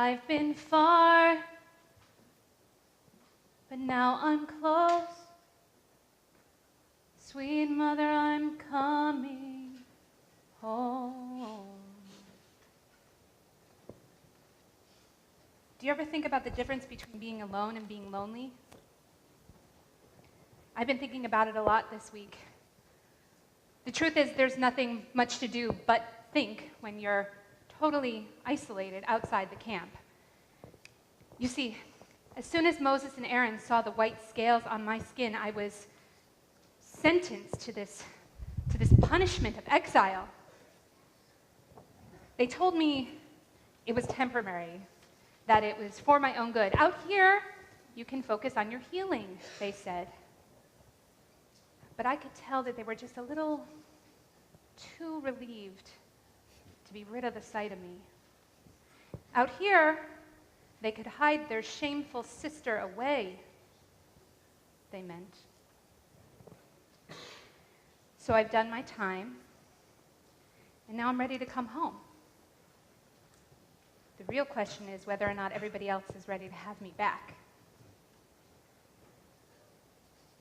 I've been far, but now I'm close. Sweet mother, I'm coming home. Do you ever think about the difference between being alone and being lonely? I've been thinking about it a lot this week. The truth is, there's nothing much to do but think when you're totally isolated outside the camp. You see, as soon as Moses and Aaron saw the white scales on my skin, I was sentenced to this punishment of exile. They told me it was temporary, that it was for my own good. Out here, you can focus on your healing, they said. But I could tell that they were just a little too relieved to be rid of the sight of me. Out here, they could hide their shameful sister away, they meant. So I've done my time, and now I'm ready to come home. The real question is whether or not everybody else is ready to have me back.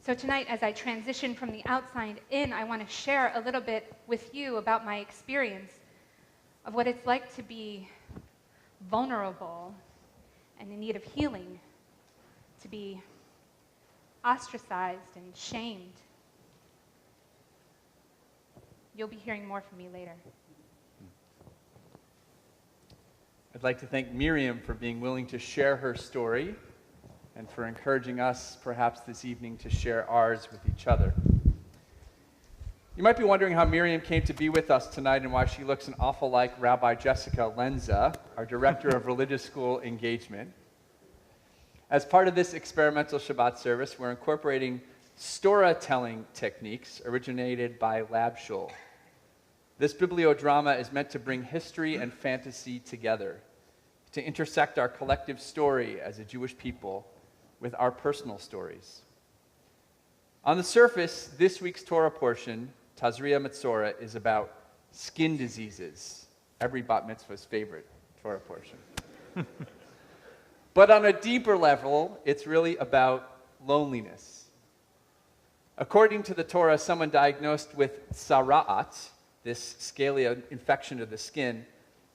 So tonight, as I transition from the outside in, I want to share a little bit with you about my experience of what it's like to be vulnerable and in need of healing, to be ostracized and shamed. You'll be hearing more from me later. I'd like to thank Miriam for being willing to share her story and for encouraging us, perhaps this evening, to share ours with each other. You might be wondering how Miriam came to be with us tonight and why she looks an awful like Rabbi Jessica Lenza, our Director of Religious School Engagement. As part of this experimental Shabbat service, we're incorporating storytelling techniques originated by Lab Shul. This bibliodrama is meant to bring history and fantasy together, to intersect our collective story as a Jewish people with our personal stories. On the surface, this week's Torah portion, Tazria Metzora, is about skin diseases, every bat mitzvah's favorite Torah portion. But on a deeper level, it's really about loneliness. According to the Torah, someone diagnosed with tzara'at, this scaly infection of the skin,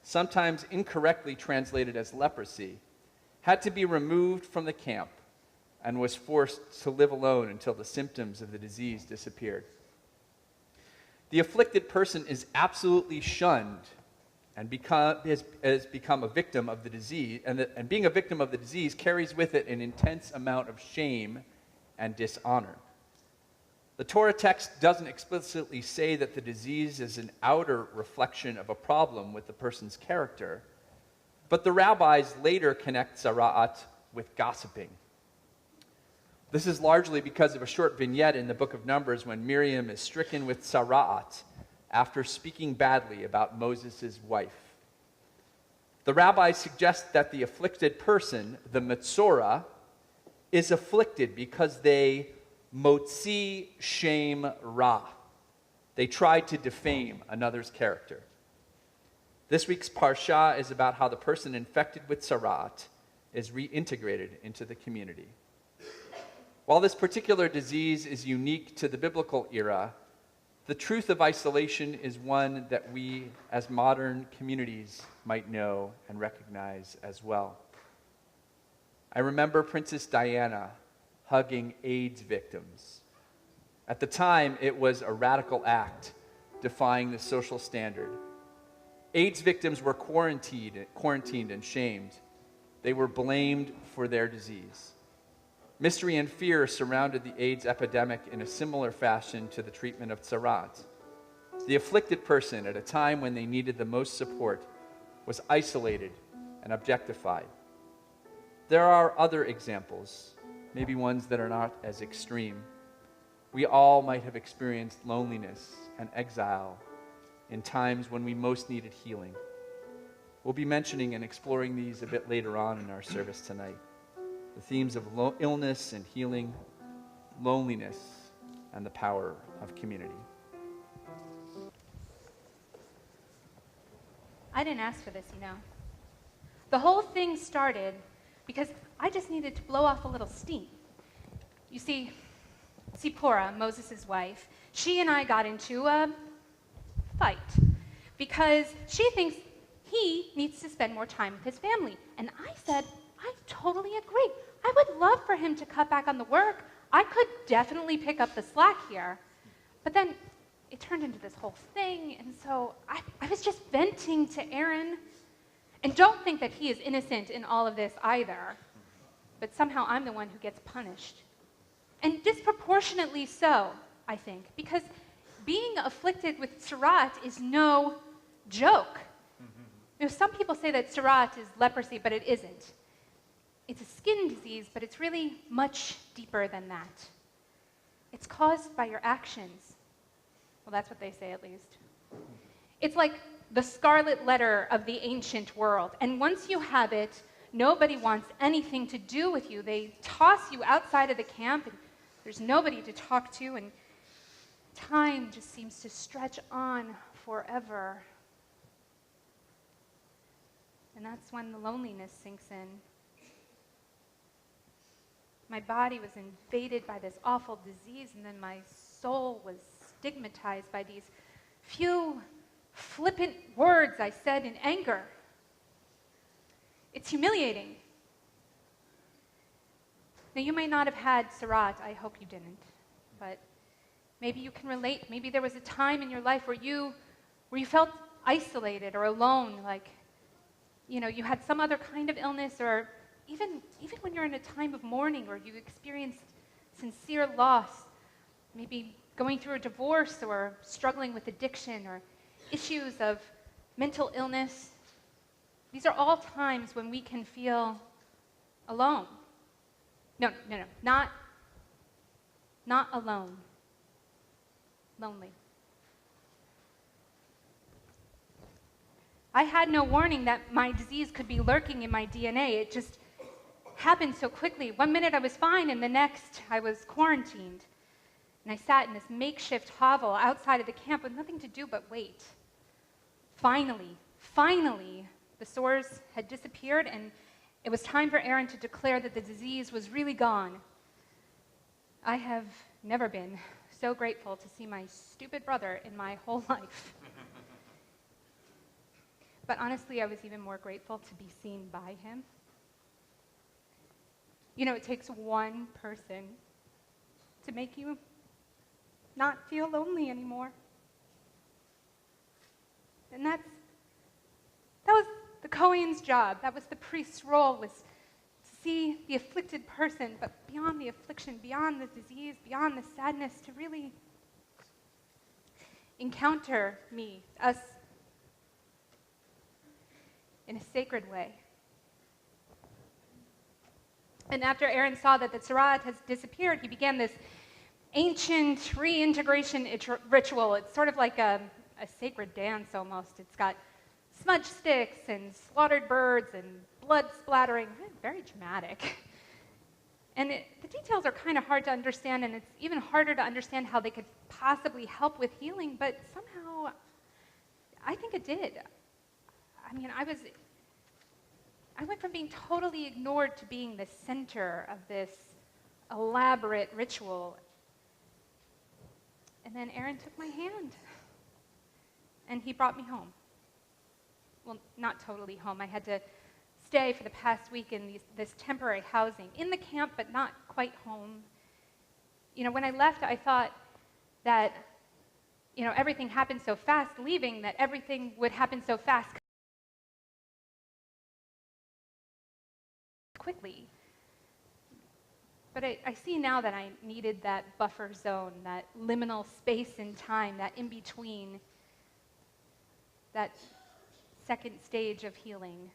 sometimes incorrectly translated as leprosy, had to be removed from the camp and was forced to live alone until the symptoms of the disease disappeared. The afflicted person is absolutely shunned and has become a victim of the disease, and being a victim of the disease carries with it an intense amount of shame and dishonor. The Torah text doesn't explicitly say that the disease is an outer reflection of a problem with the person's character, but the rabbis later connect tzara'at with gossiping. This is largely because of a short vignette in the book of Numbers when Miriam is stricken with tzara'at after speaking badly about Moses' wife. The rabbis suggest that the afflicted person, the Metzora, is afflicted because they motzi shame ra. They tried to defame another's character. This week's parsha is about how the person infected with tzara'at is reintegrated into the community. While this particular disease is unique to the biblical era, the truth of isolation is one that we, as modern communities, might know and recognize as well. I remember Princess Diana hugging AIDS victims. At the time, it was a radical act, defying the social standard. AIDS victims were quarantined and shamed. They were blamed for their disease. Mystery and fear surrounded the AIDS epidemic in a similar fashion to the treatment of tzara'at. The afflicted person, at a time when they needed the most support, was isolated and objectified. There are other examples, maybe ones that are not as extreme. We all might have experienced loneliness and exile in times when we most needed healing. We'll be mentioning and exploring these a bit later on in our service tonight. The themes of illness and healing, loneliness, and the power of community. I didn't ask for this, you know. The whole thing started because I just needed to blow off a little steam. You see, Zipporah, Moses' wife, she and I got into a fight because she thinks he needs to spend more time with his family. And I said, I totally agree. I would love for him to cut back on the work. I could definitely pick up the slack here. But then it turned into this whole thing, and so I was just venting to Aaron. And don't think that he is innocent in all of this either, but somehow I'm the one who gets punished. And disproportionately so, I think, because being afflicted with tzara'at is no joke. You know, some people say that tzara'at is leprosy, but it isn't. It's a skin disease, but it's really much deeper than that. It's caused by your actions. Well, that's what they say, at least. It's like the scarlet letter of the ancient world. And once you have it, nobody wants anything to do with you. They toss you outside of the camp, and there's nobody to talk to, and time just seems to stretch on forever. And that's when the loneliness sinks in. My body was invaded by this awful disease, and then my soul was stigmatized by these few flippant words I said in anger. It's humiliating. Now, you may not have had tzara'at. I hope you didn't. But maybe you can relate. Maybe there was a time in your life where you felt isolated or alone, like, you know, you had some other kind of illness, or even when you're in a time of mourning or you experienced sincere loss, maybe going through a divorce or struggling with addiction or issues of mental illness. These are all times when we can feel alone. No, not alone. Lonely. I had no warning that my disease could be lurking in my DNA. It just happened so quickly. One minute I was fine, and the next I was quarantined. And I sat in this makeshift hovel outside of the camp with nothing to do but wait. Finally, the sores had disappeared, and it was time for Aaron to declare that the disease was really gone. I have never been so grateful to see my stupid brother in my whole life. But honestly, I was even more grateful to be seen by him. You know, it takes one person to make you not feel lonely anymore. And that was the Kohen's job. That was the priest's role, was to see the afflicted person, but beyond the affliction, beyond the disease, beyond the sadness, to really encounter me, us, in a sacred way. And after Aaron saw that the tzara'at has disappeared, he began this ancient reintegration ritual. It's sort of like a sacred dance almost. It's got smudge sticks and slaughtered birds and blood splattering. Very dramatic. And the details are kind of hard to understand, and it's even harder to understand how they could possibly help with healing, but somehow I think it did. I mean, I went from being totally ignored to being the center of this elaborate ritual. And then Aaron took my hand, and he brought me home. Well, not totally home. I had to stay for the past week in this temporary housing, in the camp, but not quite home. You know, when I left, I thought that, you know, everything happened so fast leaving, that everything would happen so fast quickly. But I see now that I needed that buffer zone, that liminal space in time, that in-between, that second stage of healing.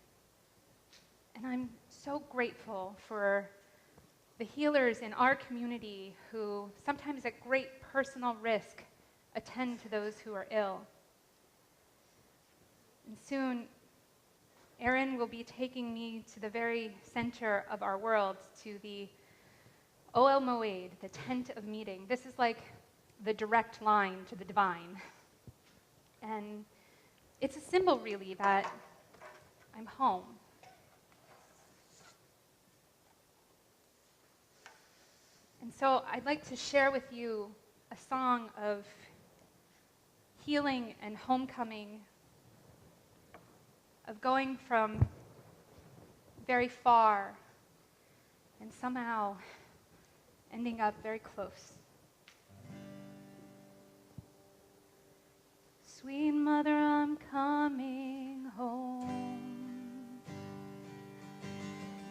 And I'm so grateful for the healers in our community who, sometimes at great personal risk, attend to those who are ill. And soon, Aaron will be taking me to the very center of our world, to the Ohel Moed, the tent of meeting. This is like the direct line to the divine. And it's a symbol, really, that I'm home. And so I'd like to share with you a song of healing and homecoming, of going from very far and somehow ending up very close. Sweet mother, I'm coming home.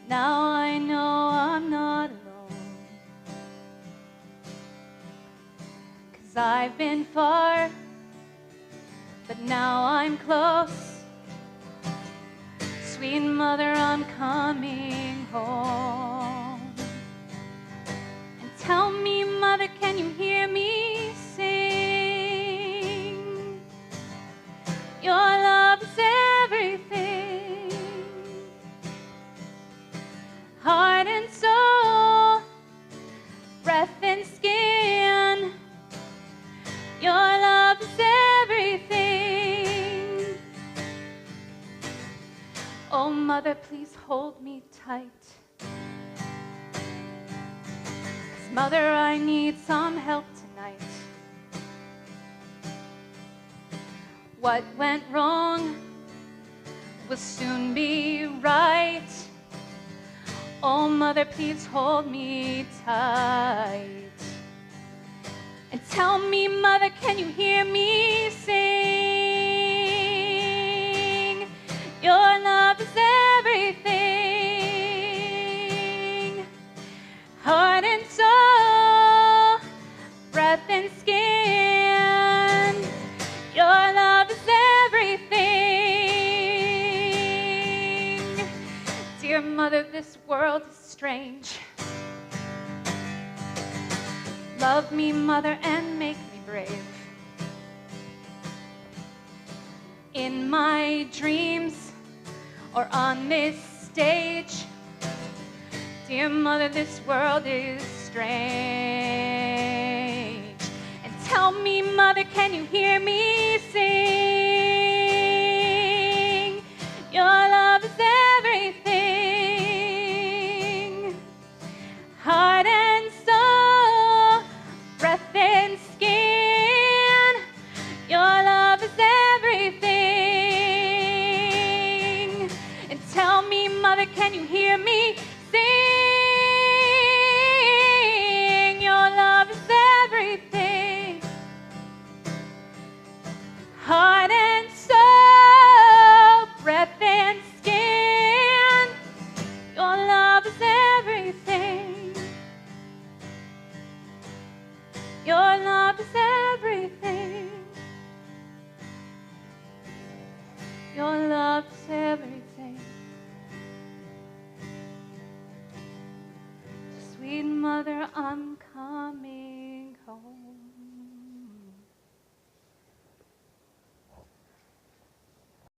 Now I know I'm not alone, 'cause I've been far, but now I'm close. Sweet mother, I'm coming home. And tell me, mother, can you hear me sing? Your love is everything, heart and soul, breath and skin. Your love is everything. Oh, mother, please hold me tight. 'Cause mother, I need some help tonight. What went wrong will soon be right. Oh, mother, please hold me tight. And tell me, mother, can you hear me sing? Your love is everything, heart and soul, breath and skin. Your love is everything. Dear mother, this world is strange. Love me, mother, and make me brave. In my dreams or on this stage, dear mother, this world is strange. And tell me, mother, can you hear me sing? Your love is everything, heart and soul, breath and skin. Your love is everything. And tell me, mother, can you hear me sing? Your love is everything, heart and soul, breath and skin. Your love is everything. Your love is everything. Your love is everything. Sweet mother, I'm coming.